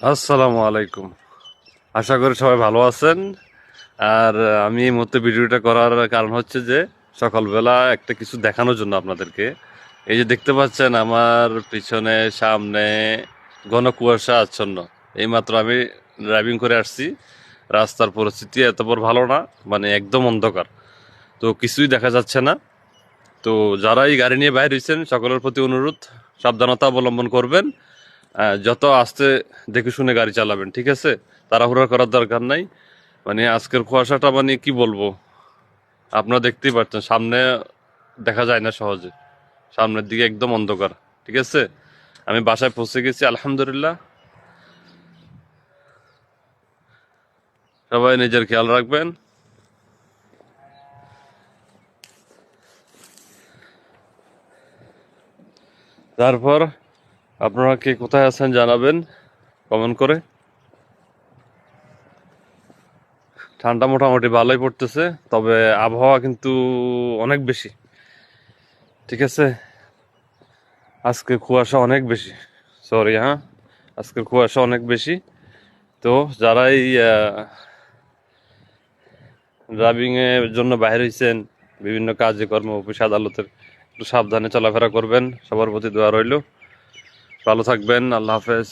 আসসালামু আলাইকুম। আশা করি সবাই ভালো আছেন। আর আমি এই মুহূর্তে ভিডিওটা করার কারণ হচ্ছে যে সকালবেলা একটা কিছু দেখানোর জন্য আপনাদেরকে। এই যে দেখতে পাচ্ছেন আমার পিছনে সামনে ঘন কুয়াশা আচ্ছন্ন। এইমাত্র আমি ড্রাইভিং করে আসছি। রাস্তার পরিস্থিতি এত বড় ভালো না, মানে একদম অন্ধকার, তো কিছুই দেখা যাচ্ছে না। তো যারা এই গাড়ি নিয়ে বাইর হয়েছেন সকলের প্রতি অনুরোধ, সাবধানতা অবলম্বন করবেন। যত আস্তে দেখে শুনে গাড়ি চালাবেন, ঠিক আছে? তাড়াহুড়া করার দরকার নাই। মানে আজকের কুয়াশাটা মানে কি বলবো, আপনারা দেখতেই পাচ্ছেন সামনে দেখা যায় না সহজে, সামনের দিকে একদম অন্ধকার। ঠিক আছে, আমি বাসায় পৌঁছে গেছি আলহামদুলিল্লাহ। সবাই নিজের খেয়াল রাখবেন। তারপর আপনারা কে কোথায় আছেন জানাবেন কমেন্ট করে। ঠান্ডা মোটামুটি ভালোই পড়তেছে, তবে আবহাওয়া কিন্তু অনেক বেশি। ঠিক আছে, আজকে কুয়াশা অনেক বেশি। সরি, হ্যাঁ, আজকের কুয়াশা অনেক বেশি। তো যারা এই ড্রাইভিং এর জন্য বাইরে হয়েছেন, বিভিন্ন কাজে কর্ম অফিস আদালতের, একটু সাবধানে চলাফেরা করবেন। সবার প্রতি দোয়া রইল। ভালো থাকবেন, আল্লাহ হাফেজ।